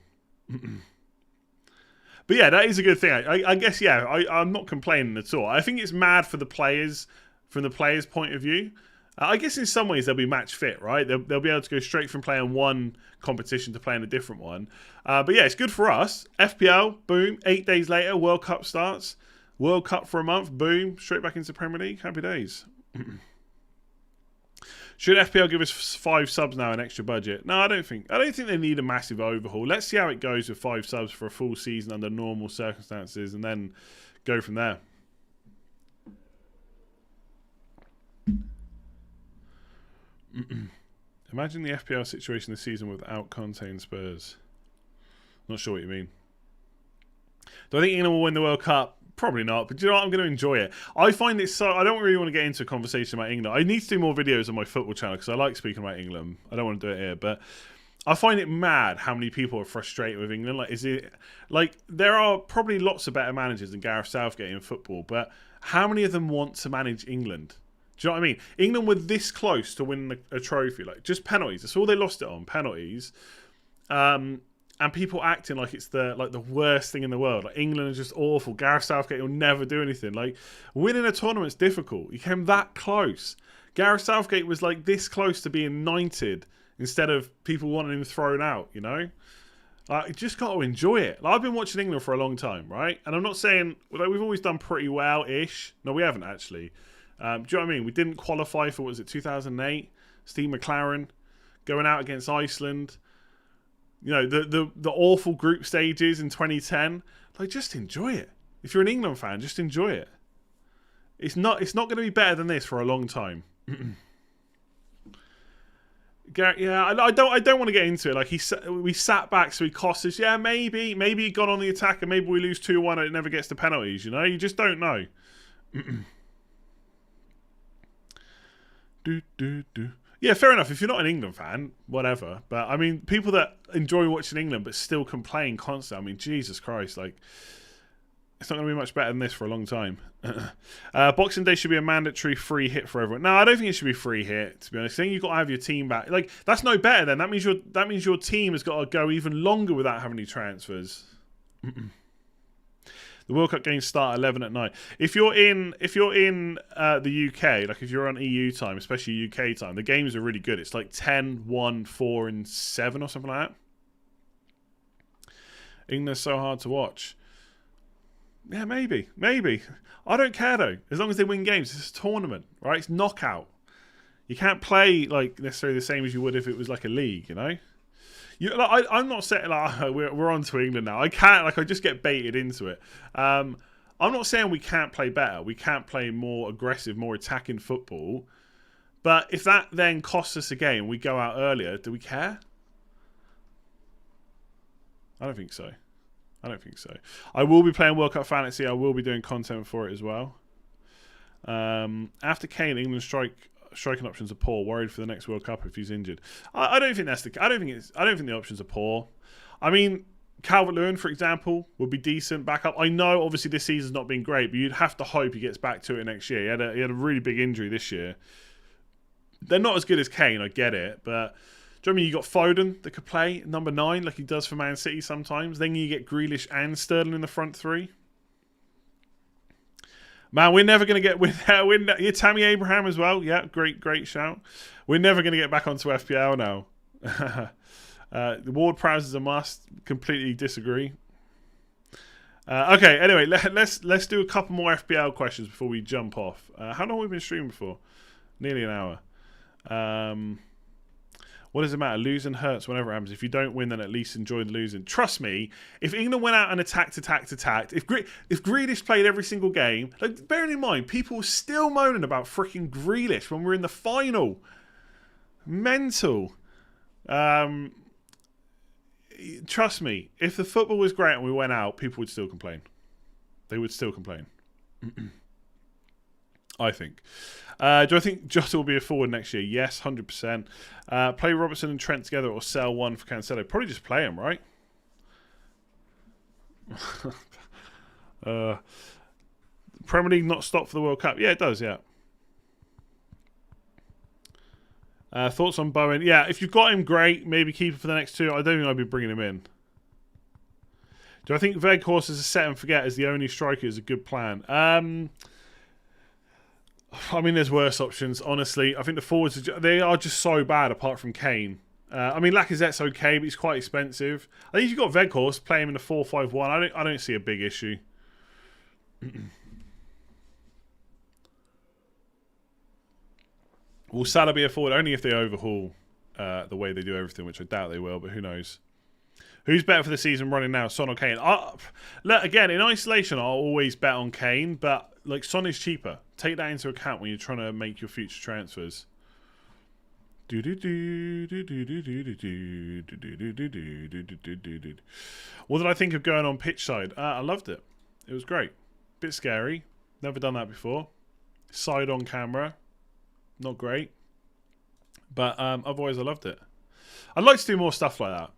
But yeah, that is a good thing. I guess, yeah, I'm not complaining at all. I think it's mad for the players, from the players' point of view. I guess in some ways they'll be match fit, right? They'll be able to go straight from playing one competition to playing a different one. But yeah, it's good for us. FPL, boom. 8 days later, World Cup starts. World Cup for a month, boom. Straight back into Premier League. Happy days. Should FPL give us 5 subs now, an extra budget? No, I don't think they need a massive overhaul. Let's see how it goes with 5 subs for a full season under normal circumstances, and then go from there. Imagine the FPL situation this season without Conte and Spurs. Not sure what you mean. Do I think England will win the World Cup? Probably not, but do you know what? I'm going to enjoy it. I find it so... I don't really want to get into a conversation about England. I need to do more videos on my football channel because I like speaking about England. I don't want to do it here, but I find it mad how many people are frustrated with England. Like, is it... Like, there are probably lots of better managers than Gareth Southgate in football, but how many of them want to manage England? Do you know what I mean? England were this close to winning a trophy. Like, just penalties. That's all they lost it on, penalties. And people acting like it's the worst thing in the world. Like, England is just awful. Gareth Southgate will never do anything. Like, winning a tournament's difficult. You came that close. Gareth Southgate was like this close to being knighted instead of people wanting him thrown out, you know? Like, you just got to enjoy it. Like, I've been watching England for a long time, right? And I'm not saying... Like, we've always done pretty well-ish. No, we haven't, actually. Do you know what I mean? We didn't qualify for, what was it, 2008? Steve McLaren going out against Iceland. You know, the awful group stages in 2010. Like, just enjoy it. If you're an England fan, just enjoy it. It's not going to be better than this for a long time. Yeah, I don't want to get into it. Like, we sat back, so he cost us. Yeah, maybe he got on the attack, and maybe we lose 2-1 and it never gets to penalties. You know, you just don't know. Yeah, fair enough. If you're not an England fan, whatever. But, I mean, people that enjoy watching England but still complain constantly, I mean, Jesus Christ, like, it's not going to be much better than this for a long time. Boxing Day should be a mandatory free hit for everyone. No, I don't think it should be free hit, to be honest. I think you've got to have your team back. Like, that's no better then. That means your team has got to go even longer without having any transfers. The World Cup games start at 11 at night. If you're in the UK, like if you're on EU time, especially UK time, the games are really good. It's like 10, 1, 4, and 7 or something like that. England's so hard to watch. Yeah, maybe. I don't care though. As long as they win games, it's a tournament, right? It's knockout. You can't play like necessarily the same as you would if it was like a league, you know? I'm not saying like we're on to England now. I can't I just get baited into it. I'm not saying we can't play better. We can't play more aggressive, more attacking football. But if that then costs us a game, we go out earlier. Do we care? I don't think so. I will be playing World Cup Fantasy. I will be doing content for it as well. After Kane, England's striking options are poor. Worried for the next World Cup if he's injured. I don't think that's the. I don't think the options are poor. I mean, Calvert-Lewin, for example, would be decent backup. I know, obviously, this season's not been great, but you'd have to hope he gets back to it next year. He had a really big injury this year. They're not as good as Kane. I get it, but. Do you know what I mean? You got Foden that could play number 9 like he does for Man City sometimes. Then you get Grealish and Sterling in the front 3. Man, we're never going to get... You're Tammy Abraham as well. Yeah, great shout. We're never going to get back onto FPL now. The Ward Prowse is a must. Completely disagree. Okay, anyway, let's do a couple more FPL questions before we jump off. How long have we been streaming for? Nearly an hour. What does it matter? Losing hurts whenever it happens. If you don't win, then at least enjoy the losing. Trust me, if England went out and attacked, if Grealish played every single game, like, bearing in mind, people were still moaning about freaking Grealish when we're in the final. Mental. Trust me, if the football was great and we went out, people would still complain. They would still complain. I think. Do I think Jota will be a forward next year? Yes, 100%. Play Robertson and Trent together or sell one for Cancelo? Probably just play him, right? Premier League not stopped for the World Cup? Yeah, it does, yeah. Thoughts on Bowen? Yeah, if you've got him, great. Maybe keep him for the next 2. I don't think I'd be bringing him in. Do I think Weghorst as a set and forget as the only striker is a good plan? I mean, there's worse options, honestly. I think the forwards, they are just so bad apart from Kane. I mean, Lacazette's okay, but he's quite expensive. I think if you've got Weghorst, play him in a 4-5-1. I don't see a big issue. Will Salah be a forward? Only if they overhaul the way they do everything, which I doubt they will, but who knows. Who's better for the season running now, Son or Kane? Again, in isolation, I'll always bet on Kane, but like Son is cheaper. Take that into account when you're trying to make your future transfers. What did I think of going on pitch side? I loved it. It was great. Bit scary. Never done that before. Side on camera. Not great. But otherwise, I loved it. I'd like to do more stuff like that.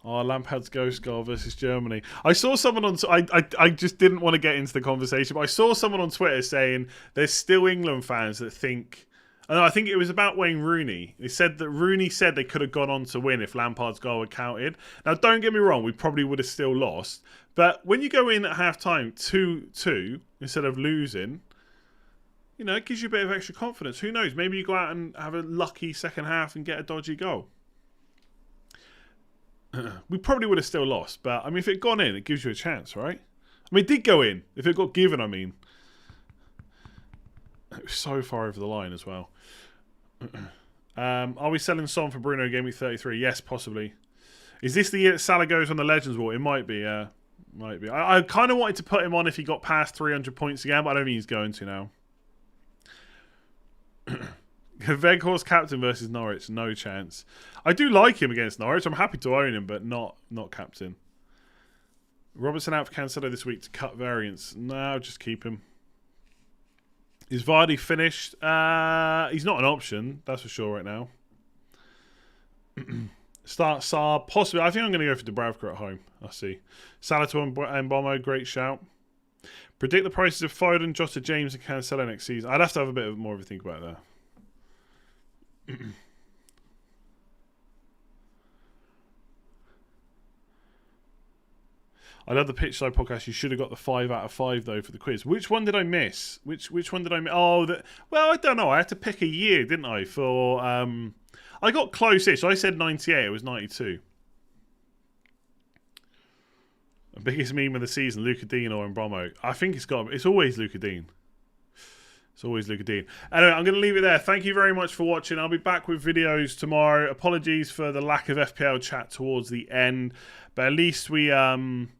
Oh, Lampard's ghost goal versus Germany. I saw someone on... I just didn't want to get into the conversation, but I saw someone on Twitter saying there's still England fans that think... I think it was about Wayne Rooney. They said that Rooney said they could have gone on to win if Lampard's goal had counted. Now, don't get me wrong, we probably would have still lost. But when you go in at half-time 2-2 instead of losing... You know, it gives you a bit of extra confidence. Who knows? Maybe you go out and have a lucky second half and get a dodgy goal. We probably would have still lost. But, I mean, if it had gone in, it gives you a chance, right? I mean, it did go in. If it got given, I mean. It was so far over the line as well. Are we selling Son for Bruno Game Week 33? Yes, possibly. Is this the year that Salah goes on the Legends Wall? It might be, yeah. Might be. I kind of wanted to put him on if he got past 300 points again, but I don't think he's going to now. Weghorst captain versus Norwich, no chance. I do like him against Norwich. I'm happy to own him, but not captain. Robertson out for Cancelo this week to cut variance. No, just keep him. Is Vardy finished? He's not an option, that's for sure right now. Start Saar, possibly. I think I'm going to go for Dubravka at home. I'll see. Salah to Mbomo, great shout. Predict the prices of Foden, Jota, James, and Cancelo next season. I'd have to have a bit more of a think about that. I love the Pitch Side podcast. You should have got the 5 out of 5 though for the quiz. Which one did I miss? Which one did I miss? Oh, well, I don't know. I had to pick a year, didn't I? For I got close-ish. I said 98. It was 92. The biggest meme of the season, Luca Dean or Mbromo. I think it's always Luca Dean. It's always Luca Dean. Anyway, I'm going to leave it there. Thank you very much for watching. I'll be back with videos tomorrow. Apologies for the lack of FPL chat towards the end, but at least we had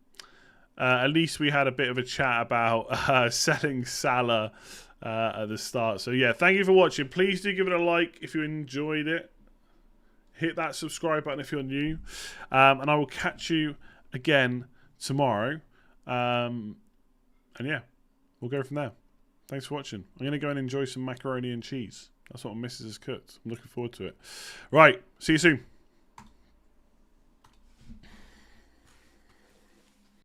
a bit of a chat about selling Salah at the start. So yeah, thank you for watching. Please do give it a like if you enjoyed it. Hit that subscribe button if you're new, and I will catch you again tomorrow. And yeah, we'll go from there. Thanks for watching. I'm going to go and enjoy some macaroni and cheese. That's what my missus has cooked. I'm looking forward to it. Right, see you soon.